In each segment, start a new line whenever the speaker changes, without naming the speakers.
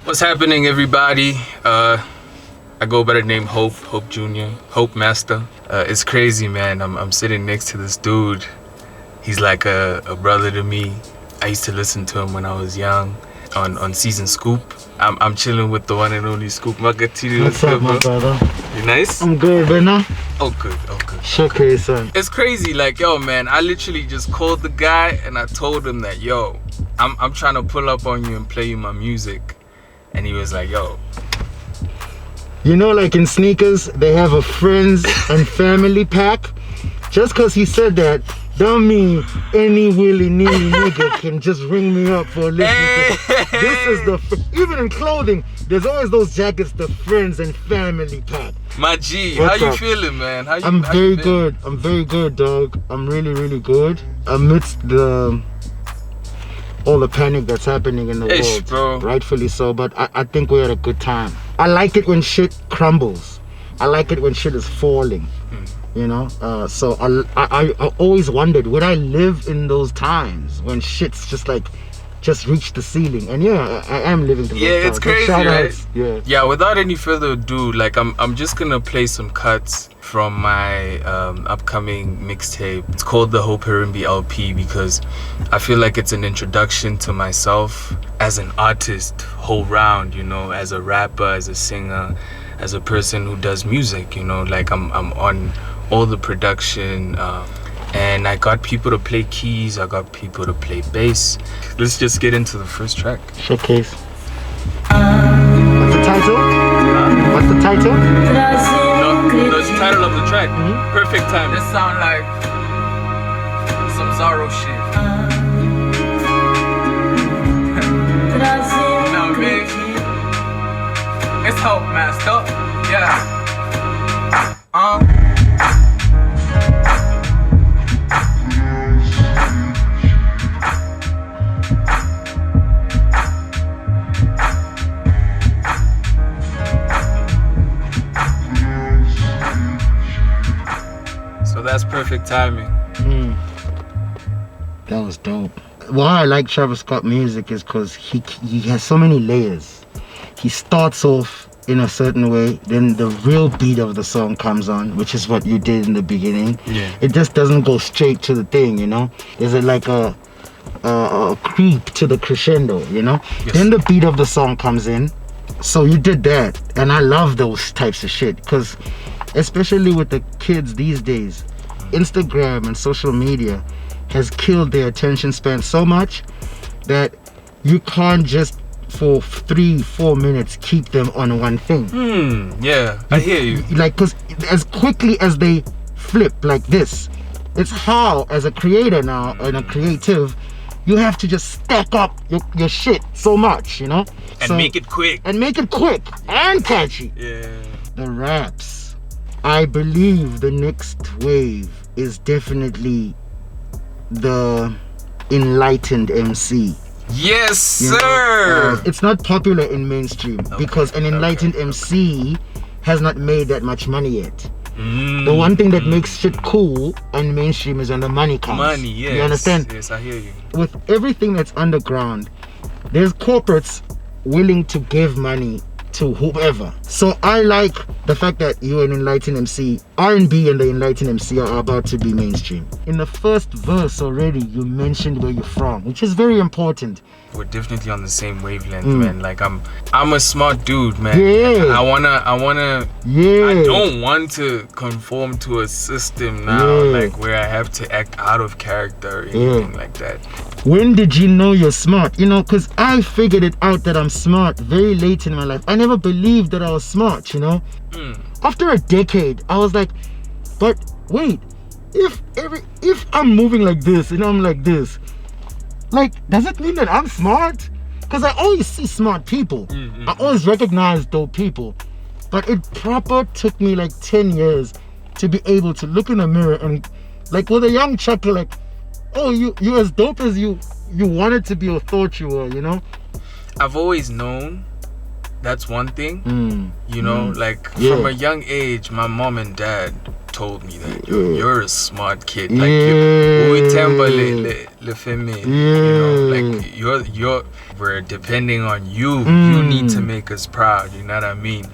What's happening, everybody? I go by the name Hope Jr., Hopemasta. It's crazy, man. I'm sitting next to this dude. He's like a brother to me. I used to listen to him when I was young on season Scoop. I'm chilling with the one and only Scoop Makhathini.
What's up, my brother?
You nice?
I'm good, but now?
Oh, good.
Okay, son.
It's crazy, like, yo, man, I literally just called the guy and I told him that, yo, I'm trying to pull up on you and play you my music. And he was like, yo.
You know, like in sneakers, they have a friends and family pack. Just because he said that, don't mean any willy-nilly nigga can just ring me up for listening to this is even in clothing, there's always those jackets, the friends and family pack.
My G,
What's
how you
up?
feeling, man?
I'm very good. I'm very good, dog. I'm really, really good. Amidst all the panic that's happening in the world,
bro.
Rightfully so, but I think we had a good time. I like it when shit crumbles. I like it when shit is falling. You know, so I always wondered, would I live in those times when shit's just reached the ceiling? And yeah, I am living through those times.
It's crazy, right?
Yeah.
Without any further ado, like I'm just gonna play some cuts from my upcoming mixtape. It's called the Herimbi LP because I feel like it's an introduction to myself as an artist, whole round. You know, as a rapper, as a singer, as a person who does music. You know, like I'm on all the production, and I got people to play keys, I got people to play bass. Let's just get into the first track.
Showcase. What's the title? What's the title?
No, it's the title of the track. Perfect time.
This sound like some Zorro shit. You know what I mean? It's Hopemasta. Yeah.
So that's perfect timing.
That was dope. Why I like Travis Scott music is because he has so many layers. He starts off in a certain way, then the real beat of the song comes on, which is what you did in the beginning.
Yeah.
It just doesn't go straight to the thing, you know. There's a creep to the crescendo, you know.
Yes.
Then the beat of the song comes in. So you did that, and I love those types of shit because, especially with the kids these days, Instagram and social media has killed their attention span so much that you can't just for 3-4 minutes keep them on one thing.
Yeah, I hear you.
Like, because as quickly as they flip like this, it's how, as a creator now and a creative, you have to just stack up your shit so much, you know,
And make it quick.
and catchy.
Yeah.
The raps. I believe the next wave is definitely the enlightened MC.
Yes,
You know,
sir.
it's not popular in mainstream because an enlightened MC has not made that much money yet. The one thing that makes shit cool and mainstream is when the money comes.
Money, yes.
You understand?
Yes, I hear you.
With everything that's underground, there's corporates willing to give money to whoever. So I like the fact that you're an enlightened MC. R&B and the enlightened MC are about to be mainstream. In the first verse already, you mentioned where you're from, which is very important.
We're definitely on the same wavelength, man. Like I'm a smart dude, man.
Yeah.
I wanna.
Yeah.
I don't want to conform to a system now, like where I have to act out of character or anything like that.
When did you know you're smart? You know, because I figured it out that I'm smart very late in my life. I never believed that I was smart, you know. After a decade, I was like, but wait, if I'm moving like this and I'm like this, like, does it mean that I'm smart? Because I always see smart people. I always recognize those people. But it proper took me like 10 years to be able to look in the mirror and, like, with a young chuckle, like, oh, you as dope as you wanted to be or thought you were, you know?
I've always known that's one thing. You know, like from a young age, my mom and dad told me that you're a smart kid. Like we're depending on you. You need to make us proud. You know what I mean?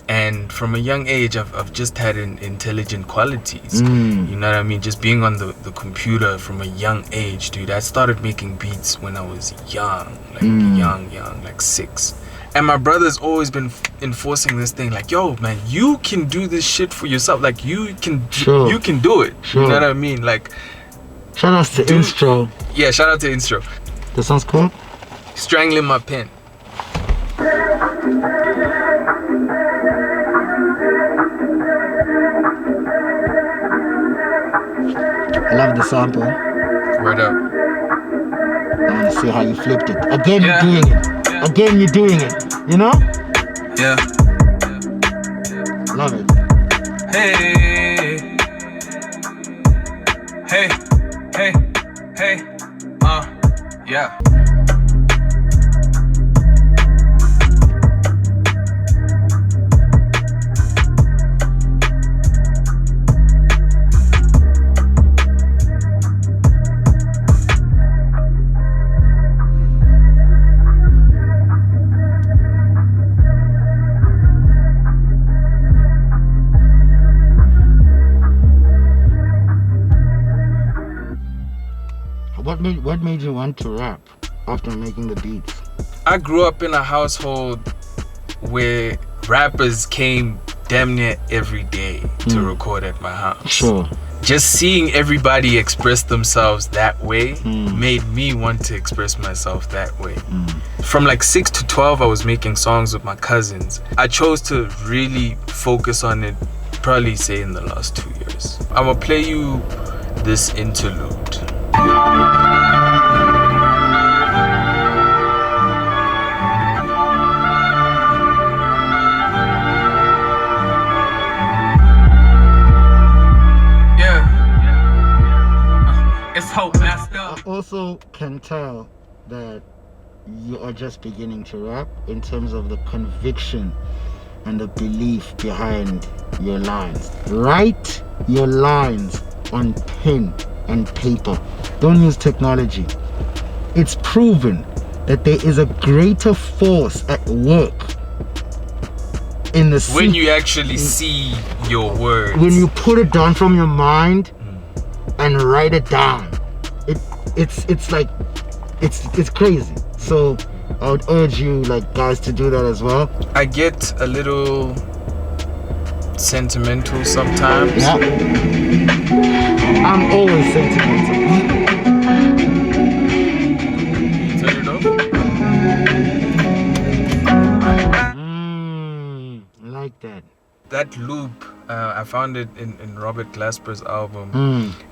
And from a young age, I've just had intelligent qualities. You know what I mean? Just being on the computer from a young age, dude. I started making beats when I was young, like 6. And my brother's always been enforcing this thing, like, yo, man, you can do this shit for yourself. Like, you can do it. You know what I mean? Like,
shout out to Instro.
Yeah, shout out to Instro.
The song's called
Strangling My Pen.
I love the sample.
Word up.
I want to see how you flipped it. Again, you're doing it. Again, you're doing it. You know?
Yeah.
Love it.
Hey. Hey. Hey. Hey. Yeah.
What made you want to rap after making the beats?
I grew up in a household where rappers came damn near every day to record at my house.
Sure.
Just seeing everybody express themselves that way made me want to express myself that way. From like 6 to 12, I was making songs with my cousins. I chose to really focus on it, probably say in the last 2 years. I'm gonna play you this interlude.
It's Hopemasta.
I also can tell that you are just beginning to rap in terms of the conviction and the belief behind your lines. Write your lines on pen and paper. Don't use technology. It's proven that there is a greater force at work in the
when you actually see your words.
When you put it down from your mind and write it down, it's like it's crazy. So I would urge you, like, guys, to do that as well.
I get a little sentimental sometimes.
Yeah, I'm always sentimental.
Turn it off.
I like that.
That loop, I found it in Robert Glasper's album,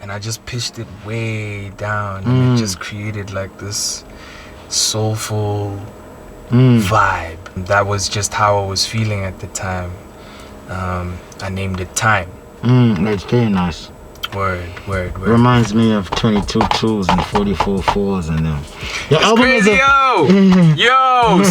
and I just pitched it way down, and it just created like this soulful vibe. That was just how I was feeling at the time. I named it Time.
That's very nice.
Word.
Reminds me of 22 2s and 44 4s and them.
It's crazy, yo,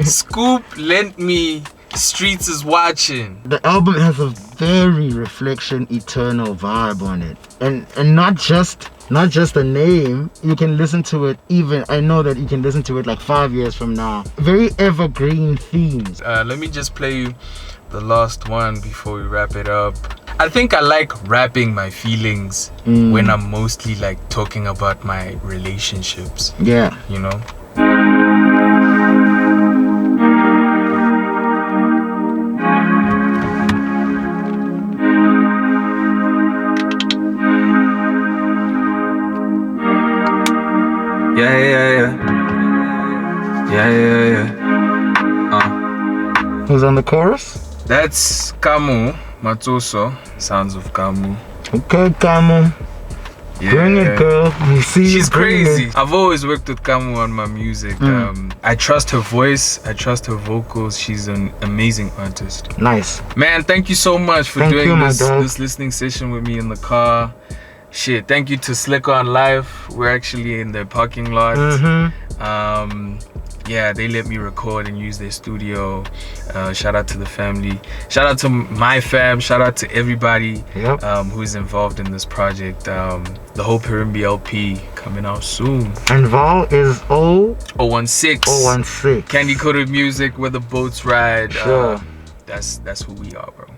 Scoop lent me Streets Is Watching.
The album has a very reflection, eternal vibe on it, and not just the name. You can listen to it even. I know that you can listen to it like 5 years from now. Very evergreen themes.
Let me just play you the last one before we wrap it up. I think I like rapping my feelings when I'm mostly like talking about my relationships.
Yeah.
You know? Yeah.
Who's on the chorus?
That's Kamu, Motsoenyane, Sounds of Kamu.
Okay, Kamu.
Yeah.
Bring it, girl. You see,
she's crazy. I've always worked with Kamu on my music. I trust her voice. I trust her vocals. She's an amazing artist.
Nice.
Man, thank you so much for doing this listening session with me in the car. shit, thank you to Slikour On Life. We're actually in their parking lot. Yeah, they let me record and use their studio. Shout out to the family. Shout out to my fam. Shout out to everybody who's involved in this project. The whole Herimbi LP coming out soon.
And Val is
016.
016.
Candy coated music where the boats ride.
Sure.
That's who we are, bro.